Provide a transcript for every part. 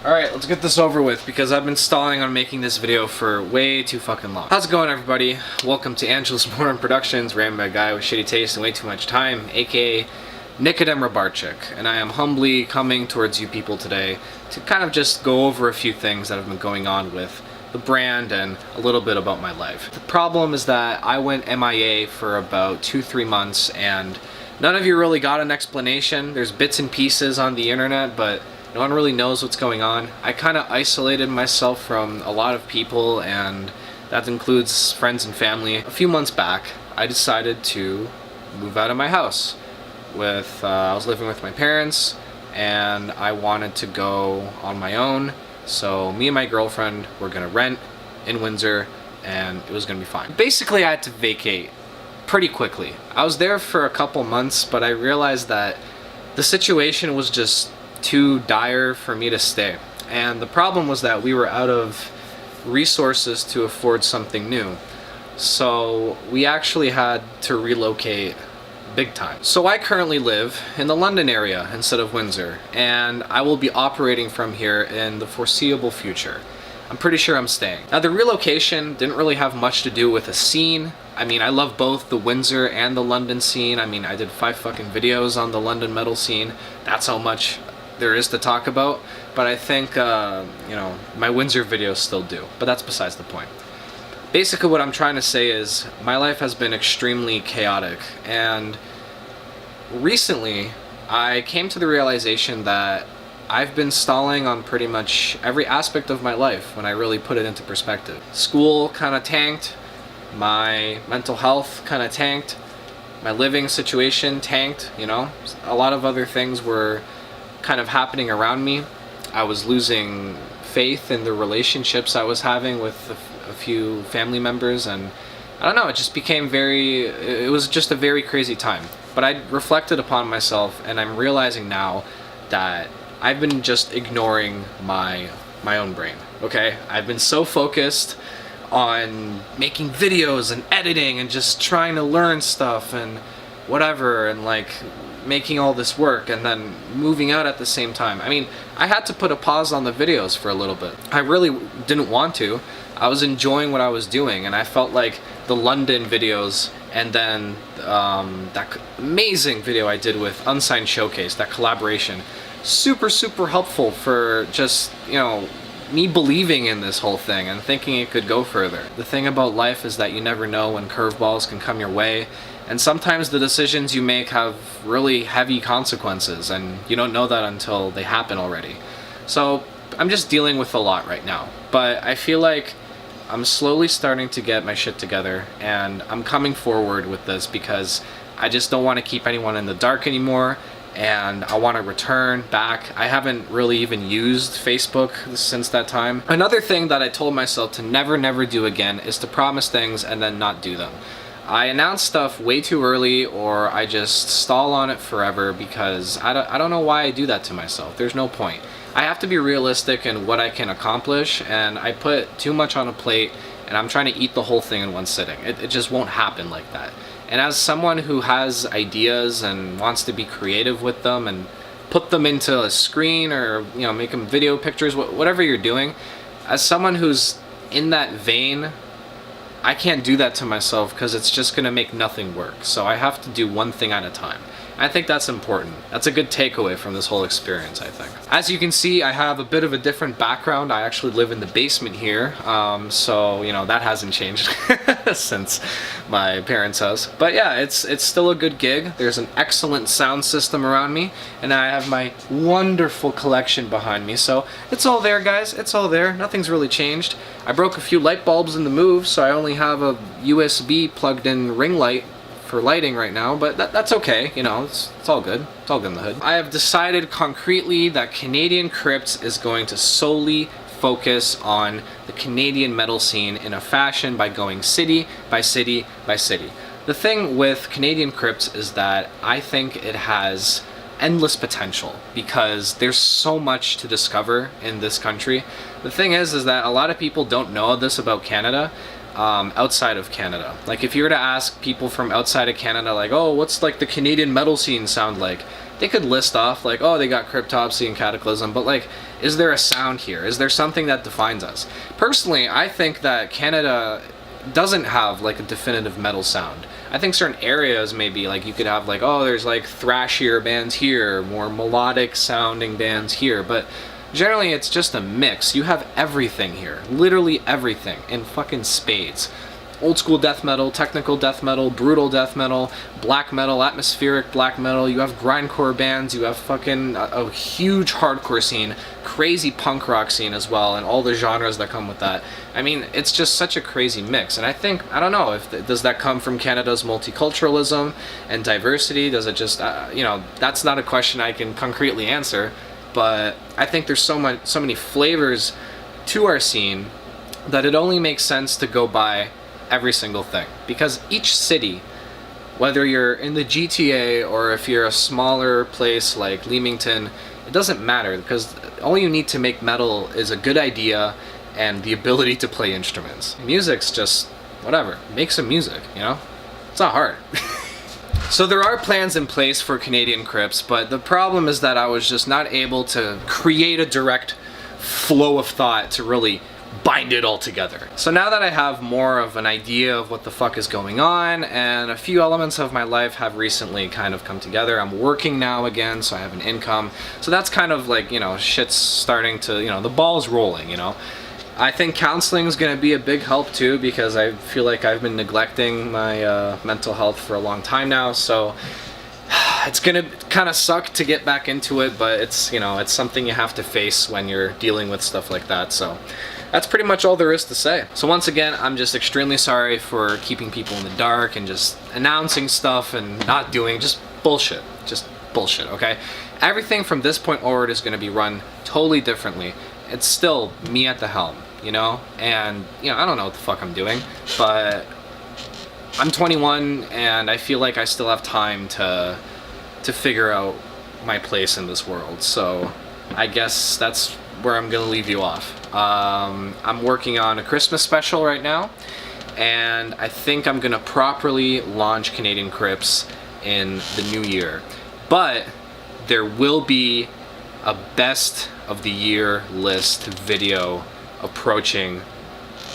Alright, let's get this over with because I've been stalling on making this video for way too fucking long. How's it going, everybody? Welcome to Angelus Morin Productions, ran by a guy with shitty taste and way too much time, aka Nikodem Rabarchik. And I am humbly coming towards you people today to kind of just go over a few things that have been going on with the brand and a little bit about my life. The problem is that I went MIA for about 2-3 months and none of you really got an explanation. There's bits and pieces on the internet, but no one really knows what's going on. I kind of isolated myself from a lot of people, and that includes friends and family. A few months back, I decided to move out of my house. I was living with my parents, and I wanted to go on my own. So me and my girlfriend were gonna rent in Windsor, and it was gonna be fine. Basically, I had to vacate pretty quickly. I was there for a couple months, but I realized that the situation was just too dire for me to stay. And the problem was that we were out of resources to afford something new. So we actually had to relocate big time. So I currently live in the London area instead of Windsor, and I will be operating from here in the foreseeable future. I'm pretty sure I'm staying. Now, the relocation didn't really have much to do with a scene. I mean, I love both the Windsor and the London scene. I mean, I did 5 fucking videos on the London metal scene. That's how much there is to talk about. But I think, my Windsor videos still do. But that's besides the point. Basically, what I'm trying to say is my life has been extremely chaotic. And recently, I came to the realization that I've been stalling on pretty much every aspect of my life when I really put it into perspective. School kind of tanked. My mental health kind of tanked. My living situation tanked, A lot of other things were kind of happening around me. I was losing faith in the relationships I was having with a few family members, and I don't know, it was just a very crazy time. But I reflected upon myself, and I'm realizing now that I've been just ignoring my own brain, okay? I've been so focused on making videos and editing and just trying to learn stuff and whatever, and making all this work and then moving out at the same time. I mean, I had to put a pause on the videos for a little bit. I really didn't want to. I was enjoying what I was doing, and I felt like the London videos and then that amazing video I did with Unsigned Showcase, that collaboration, super helpful for just, me believing in this whole thing and thinking it could go further. The thing about life is that you never know when curveballs can come your way, and sometimes the decisions you make have really heavy consequences, and you don't know that until they happen already. So I'm just dealing with a lot right now, but I feel like I'm slowly starting to get my shit together, and I'm coming forward with this because I just don't want to keep anyone in the dark anymore, and I want to return back. I haven't really even used Facebook since that time. Another thing that I told myself to never do again is to promise things and then not do them. I announce stuff way too early, or I just stall on it forever because I don't know why I do that to myself. There's no point. I have to be realistic in what I can accomplish, and I put too much on a plate, and I'm trying to eat the whole thing in one sitting. It just won't happen like that. And as someone who has ideas and wants to be creative with them and put them into a screen or, make them video pictures, whatever you're doing, as someone who's in that vein, I can't do that to myself because it's just going to make nothing work. So I have to do one thing at a time. I think that's important. That's a good takeaway from this whole experience, I think. As you can see, I have a bit of a different background. I actually live in the basement here, so that hasn't changed since my parents' house. But yeah, it's still a good gig. There's an excellent sound system around me, and I have my wonderful collection behind me. So it's all there, guys. It's all there. Nothing's really changed. I broke a few light bulbs in the move, so I only have a USB plugged-in ring light for lighting right now, but that's okay, it's all good. It's all good in the hood. I have decided concretely that Canadian Crypt is going to solely focus on the Canadian metal scene in a fashion by going city by city by city. The thing with Canadian Crypt is that I think it has endless potential because there's so much to discover in this country. The thing is that a lot of people don't know this about Canada. Outside of Canada. Like, if you were to ask people from outside of Canada, oh, what's the Canadian metal scene sound like? they could list off like, oh, they got Cryptopsy and Cataclysm, but like, is there a sound here? Is there something that defines us? Personally, I think that Canada doesn't have like a definitive metal sound. I think certain areas maybe like you could have like, oh, there's like thrashier bands here, more melodic sounding bands here, but generally it's just a mix. You have everything here, literally everything in fucking spades. Old school death metal, technical death metal, brutal death metal, black metal, atmospheric black metal. You have grindcore bands, you have fucking a huge hardcore scene, crazy punk rock scene as well, and all the genres that come with that. I mean, it's just such a crazy mix. And I think, I don't know, does that come from Canada's multiculturalism and diversity? Does it just, you know, that's not a question I can concretely answer, but I think there's so many flavors to our scene that it only makes sense to go by every single thing, because each city, whether you're in the GTA or if you're a smaller place like Leamington, it doesn't matter, because all you need to make metal is a good idea and the ability to play instruments. Music's just whatever, make some music, you know, it's not hard. So there are plans in place for Canadian Crypts, but the problem is that I was just not able to create a direct flow of thought to really bind it all together. So now that I have more of an idea of what the fuck is going on, and a few elements of my life have recently kind of come together, I'm working now again, so I have an income. So that's kind of like, you know, shit's starting to, you know, the ball's rolling, you know. I think counseling is going to be a big help too, because I feel like I've been neglecting my mental health for a long time now, so it's gonna kind of suck to get back into it, but it's, you know, it's something you have to face when you're dealing with stuff like that. So that's pretty much all there is to say. So once again, I'm just extremely sorry for keeping people in the dark and just announcing stuff and not doing, just bullshit, okay? Everything from this point forward is gonna be run totally differently. It's still me at the helm, you know? And, you know, I don't know what the fuck I'm doing, but I'm 21 and I feel like I still have time to figure out my place in this world. So I guess that's where I'm gonna leave you off. I'm working on a Christmas special right now, and I think I'm gonna properly launch Canadian Crypts in the new year. But there will be a best of the year list video approaching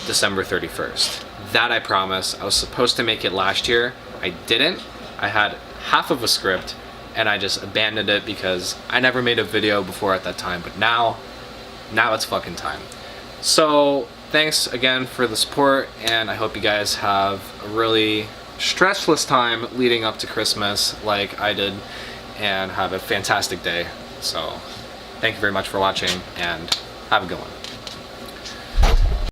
December 31st. That I promise. I was supposed to make it last year. I didn't. I had half of a script and I just abandoned it because I never made a video before at that time, but now it's fucking time. So thanks again for the support, and I hope you guys have a really stressless time leading up to Christmas like I did, and have a fantastic day. So thank you very much for watching, and have a good one.